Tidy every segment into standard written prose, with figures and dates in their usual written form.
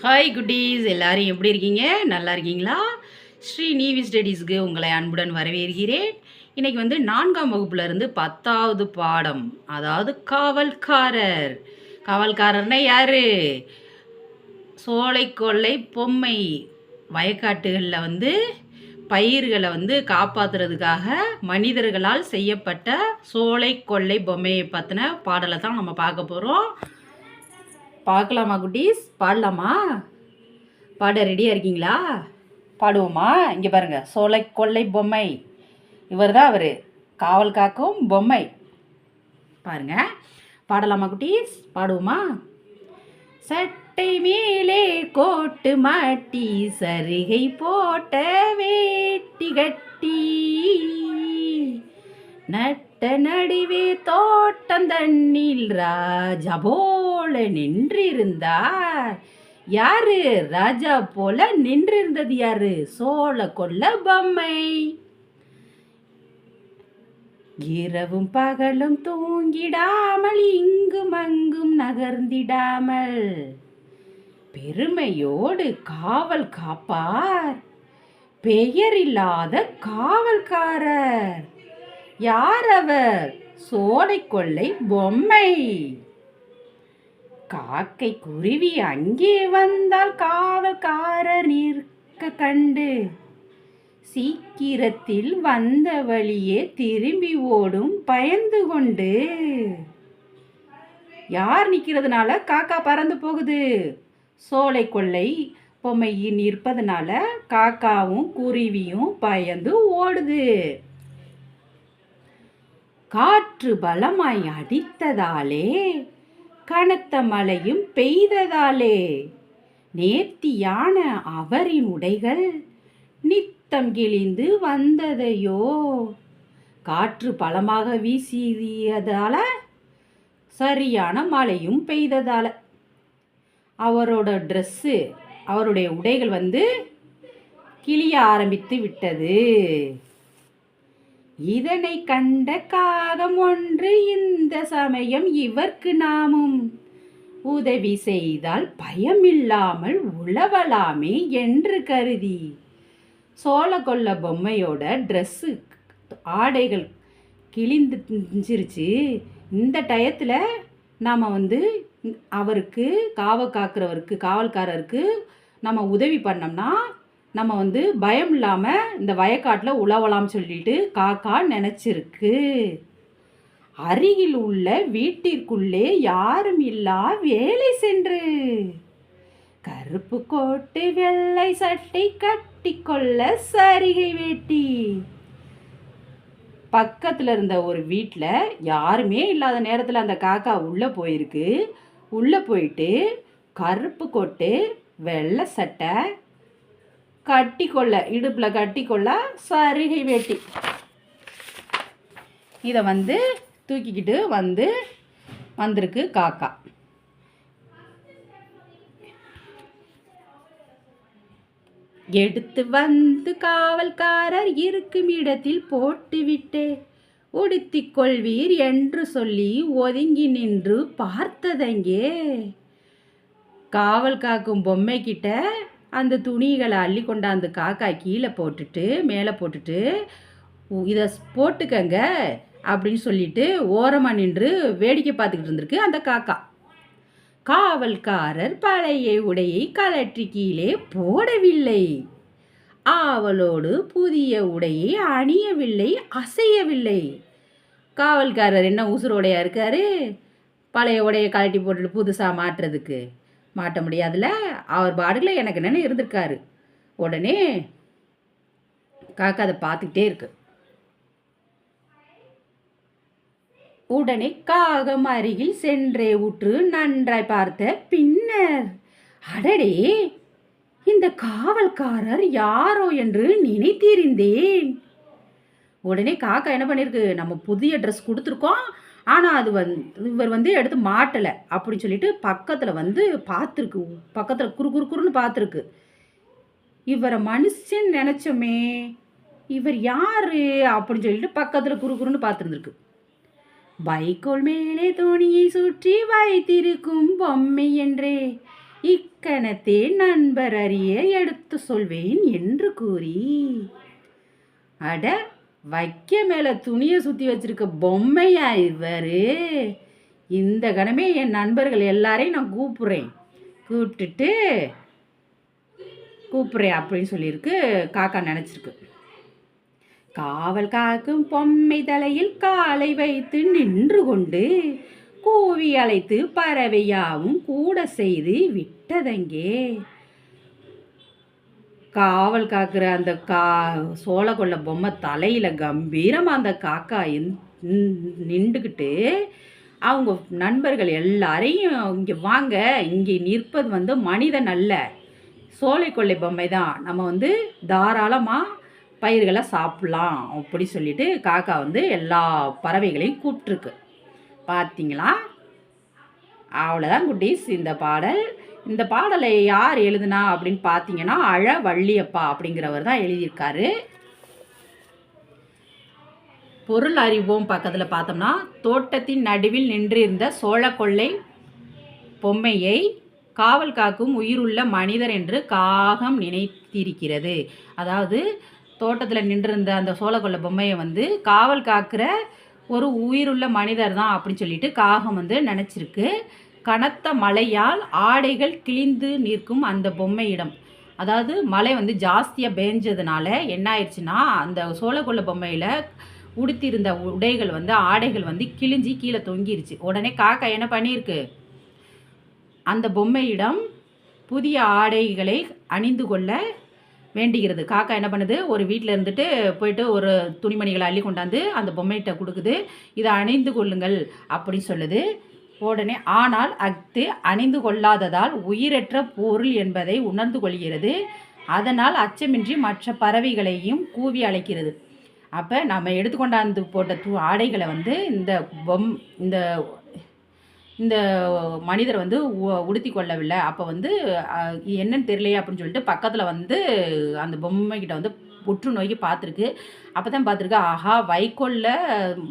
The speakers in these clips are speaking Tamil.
ஹாய் குட்டீஸ், எல்லாரும் எப்படி இருக்கீங்க? நல்லா இருக்கீங்களா? ஸ்ரீ நீவி ஸ்டடீஸ்க்கு உங்களை அன்புடன் வரவேற்கிறேன். இன்னைக்கு வந்து 4ஆம் வகுப்புல இருந்து 10வது பாடம், அதாவது காவல்காரர். காவல்காரர்னா யாரு? சோலை கொள்ளை பொம்மை. வயக்காட்டுகளில் வந்து பயிர்களை வந்து காப்பாற்றுறதுக்காக மனிதர்களால் செய்யப்பட்ட சோலை கொள்ளை பொம்மையை பற்றின பாடலை தான் நம்ம பார்க்க போகிறோம். பார்க்கலாமா குட்டீஸ்? பாடலாமா? பாட ரெடியாக இருக்கீங்களா? பாடுவோமா? இங்கே பாருங்கள், சோலை கொள்ளை பொம்மை. இவர் தான் அவர், காவல் காக்கும் பொம்மை. பாருங்க, பாடலாமா குட்டீஸ்? பாடுவோமா? சட்டை மேலே கோட்டு மாட்டி, சரிகை போட்ட வேட்டி கட்டி, நட்ட நடுவே தோட்டந்தண்ணில் ராஜா போல நின்றிருந்தார். யாரு ராஜா போல நின்றிருந்தது? யாரு? சோழ கொல்ல பொம்மை. இரவும் பகலும் தூங்கிடாமல், இங்கும் அங்கும் நகர்ந்திடாமல் பெருமையோடு காவல் காப்பார் பெயரில்லாத காவல்காரர். யார் அவர்? சோலை கொள்ளை பொம்மை. காக்கை குருவி அங்கே வந்தால் காவல்காரர் நிற்க கண்டு, சீக்கிரத்தில் வந்த வழியே திரும்பி ஓடும் பயந்து கொண்டு. யார் நிற்கிறதுனால காக்கா பறந்து போகுது? சோலை கொள்ளை பொம்மை நிற்பதனால காக்காவும் குருவியும் பயந்து ஓடுது. காற்று பலமாய் அடித்ததாலே, கனத்த மழையும் பெய்ததாலே, நேர்த்தியான அவரின் உடைகள் நித்தம் கிழிந்து வந்ததையோ. காற்று பலமாக வீசியதால, சரியான மழையும் பெய்ததால அவரோட ட்ரெஸ்ஸு, அவருடைய உடைகள் வந்து கிழிய ஆரம்பித்து விட்டது. இதனை கண்ட காகம் ஒன்று, இந்த சமயம் இவர்க்கு நாமும் உதவி செய்தால் பயமில்லாமல் உழவலாமே என்று கருதி, சோழ கொல்ல பொம்மையோட ட்ரெஸ்ஸு, ஆடைகள் கிழிந்துருச்சு. இந்த டயத்தில் நாம் வந்து அவருக்கு, காவல்காரருக்கு நம்ம உதவி பண்ணோம்னா நம்ம வந்து பயம் இல்லாமல் இந்த வயக்காட்டில் உழவலாம் சொல்லிட்டு காக்கா நினச்சிருக்கு. அருகில் உள்ள வீட்டிற்குள்ளே யாரும் இல்லா வேலை சென்று, கருப்பு கோட்டு வெள்ளை சட்டை கட்டி கொள்ள சரிகை வேட்டி. பக்கத்தில் இருந்த ஒரு வீட்டில் யாருமே இல்லாத நேரத்தில் அந்த காக்கா உள்ளே போயிருக்கு. உள்ளே போயிட்டு கருப்பு கோட்டு வெள்ளை சட்டை கட்டிக்கொள்ள, இடுப்பில் கட்டிக்கொள்ள சரிகை வேட்டி, இதை வந்து தூக்கிக்கிட்டு வந்திருக்கு காக்கா. எடுத்து வந்து காவல்காரர் இருக்கும் இடத்தில் போட்டுவிட்டே, உடுத்திக் கொள்வீர் என்று சொல்லி ஒதுங்கி நின்று பார்த்ததங்கே. காவல் காக்கும் பொம்மை கிட்ட அந்த துணிகளை அள்ளி கொண்டாந்து காக்கா கீழே போட்டுட்டு, மேலே போட்டுட்டு, இதை போட்டுக்கங்க அப்படின்னு சொல்லிட்டு ஓரமாக நின்று வேடிக்கை பார்த்துக்கிட்டு இருந்திருக்கு அந்த காக்கா. காவல்காரர் பழைய உடையை கலற்றி கீழே போடவில்லை. ஆவலோடு புதிய உடையை அணியவில்லை, அசையவில்லை. காவல்காரர் என்ன உசுரோடையா இருக்காரு? பழைய உடையை கலட்டி போட்டுட்டு புதுசாக மாட்டுறதுக்கு மாட்ட முடியாதுல்ல. அவர் பாடுகளில் எனக்கு என்னென்னு இருந்திருக்காரு. உடனே காக்கா அதை பார்த்துக்கிட்டே இருக்கு. உடனே காகம் அருகில் சென்றே உற்று நன்றாய் பார்த்த பின்னர், அடடே, இந்த காவல்காரர் யாரோ என்று நினைத்திருந்தேன். உடனே காக்கா என்ன பண்ணியிருக்கு? நம்ம புதிய ட்ரெஸ் கொடுத்துருக்கோம், ஆனால் அது இவர் வந்து எடுத்து மாட்டலை அப்படின்னு சொல்லிட்டு பக்கத்தில் வந்து பார்த்துருக்கு. பக்கத்தில் குறுன்னு பார்த்துருக்கு. இவரை மனுஷன் நினச்சோமே, இவர் யார் அப்படின்னு சொல்லிட்டு பக்கத்தில் குறுன்னு பார்த்துருந்துருக்கு. வைக்கோல் மேலே துணியை சுற்றி வைத்திருக்கும் பொம்மை என்றே இக்கணத்தே நண்பர் அறிய எடுத்து சொல்வேன் என்று கூறி. அட, வைக்க மேலே துணியை சுற்றி வச்சிருக்க பொம்மையா இவர்? இந்த கணமே என் நண்பர்கள் எல்லாரையும் நான் கூப்பிட்றேன் அப்படின்னு சொல்லியிருக்கு காக்கா நினச்சிருக்கு. காவல் காக்கும் பொம்மை தலையில் காலை வைத்து நின்று கொண்டு கூவி அழைத்து பறவையாவும் கூட செய்து விட்டதங்கே. காவல் காக்கிற அந்த சோளக்கொல்ல பொம்மை தலையில் கம்பீரமாக அந்த காக்கா நின்றுக்கிட்டு அவங்க நண்பர்கள் எல்லாரையும் இங்கே வாங்க, இங்கே நிற்பது மனிதன் அல்ல, சோலைக்கொல்லை பொம்மை தான், நம்ம தாராளமாக பயிர்களை சாப்பிட்லாம் அப்படி சொல்லிட்டு காக்கா எல்லா பறவைகளையும் கூப்பிட்ருக்கு. பார்த்தீங்களா? அவ்வளோதான் குட்டீஸ் இந்த பாடலை யார் எழுதுனா அப்படின்னு பார்த்தீங்கன்னா அழ வள்ளியப்பா அப்படிங்கிறவர் தான் எழுதியிருக்காரு. பொருள் அறிவோம் பக்கத்தில் பார்த்தோம்னா, தோட்டத்தின் நடுவில் நின்றிருந்த சோளக்கொல்லை பொம்மையை காவல் காக்கும் உயிருள்ள மனிதர் என்று காகம் நினைத்திருக்கிறது. அதாவது தோட்டத்தில் நின்றிருந்த அந்த சோளக்கொல்லை பொம்மையை காவல் காக்கிற ஒரு உயிருள்ள மனிதர் தான் அப்படின்னு சொல்லிட்டு காகம் நினச்சிருக்கு. கனத்த மழையால் ஆடைகள் கிழிந்து நிற்கும் அந்த பொம்மையிடம், அதாவது மழை ஜாஸ்தியாக பெஞ்சதுனால என்ன ஆயிடுச்சுன்னா அந்த சோளக்கொல்லை பொம்மையில் உடுத்திருந்த உடைகள் ஆடைகள் கிழிஞ்சி கீழே தொங்கிருச்சு. உடனே காக்கா என்ன பண்ணியிருக்கு, அந்த பொம்மையிடம் புதிய ஆடைகளை அணிந்து கொள்ள வேண்டுகிறது. காக்கா என்ன பண்ணுது, ஒரு வீட்டில் இருந்துட்டு போயிட்டு ஒரு துணிமணிகளை அள்ளி கொண்டாந்து அந்த பொம்மைகிட்ட கொடுக்குது. இதை அணிந்து கொள்ளுங்கள் அப்படி சொல்லுது. உடனே ஆனால் அது அணிந்து கொள்ளாததால் உயிரற்ற பொருள் என்பதை உணர்ந்து கொள்கிறது. அதனால் அச்சமின்றி மற்ற பறவைகளையும் கூவி அழைக்கிறது. அப்போ நம்ம எடுத்துக்கொண்டாந்து போட்ட ஆடைகளை இந்த இந்த மனிதர் உடுத்தி கொள்ளவில்லை. அப்போ என்னன்னு தெரியலையே அப்படின்னு சொல்லிட்டு பக்கத்தில் அந்த பொம்மைக்கிட்ட புற்று நோய்க்கு பார்த்துருக்கு. அப்போ தான் பார்த்துருக்கு, ஆஹா, வைக்கோல்ல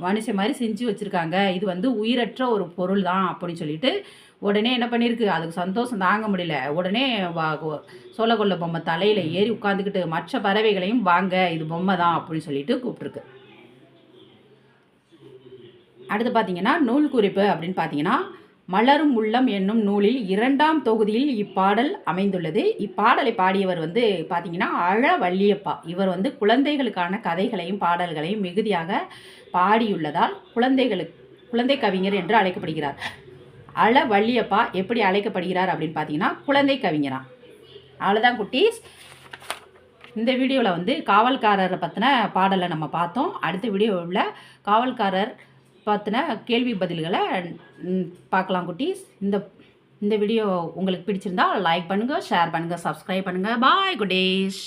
மனுஷன் மாதிரி செஞ்சு வச்சுருக்காங்க, இது உயிரற்ற ஒரு பொருள் தான் அப்படின்னு சொல்லிட்டு உடனே என்ன பண்ணியிருக்கு, அதுக்கு சந்தோஷம் தாங்க முடியல. உடனே சோளக்கொல்லை பொம்மை தலையில் ஏறி உட்காந்துக்கிட்டு மற்ற பறவைகளையும் வாங்க, இது பொம்மை தான் அப்படின்னு சொல்லிட்டு கூப்பிட்ருக்கு. அடுத்து பார்த்தீங்கன்னா நூல் குறிப்பு அப்படின்னு பார்த்தீங்கன்னா, மலரும் உள்ளம் என்னும் நூலில் 2ஆம் தொகுதியில் இப்பாடல் அமைந்துள்ளது. இப்பாடலை பாடியவர் பார்த்தீங்கன்னா அழ வள்ளியப்பா. இவர் குழந்தைகளுக்கான கதைகளையும் பாடல்களையும் மிகுதியாக பாடியுள்ளதால் குழந்தை கவிஞர் என்று அழைக்கப்படுகிறார். அழ வள்ளியப்பா எப்படி அழைக்கப்படுகிறார் அப்படின்னு பார்த்தீங்கன்னா குழந்தை கவிஞரா. அவ்வளோதான் குட்டீஸ். இந்த வீடியோவில் காவல்காரரை பற்றின பாடலை நம்ம பார்த்தோம். அடுத்த வீடியோவில் காவல்காரர் பற்றின கேள்வி பதில்களை பார்க்கலாம் குட்டீஸ். இந்த வீடியோ உங்களுக்கு பிடிச்சிருந்தா லைக் பண்ணுங்கள், ஷேர் பண்ணுங்கள், சப்ஸ்கிரைப் பண்ணுங்கள். பாய் குட்டீஸ்.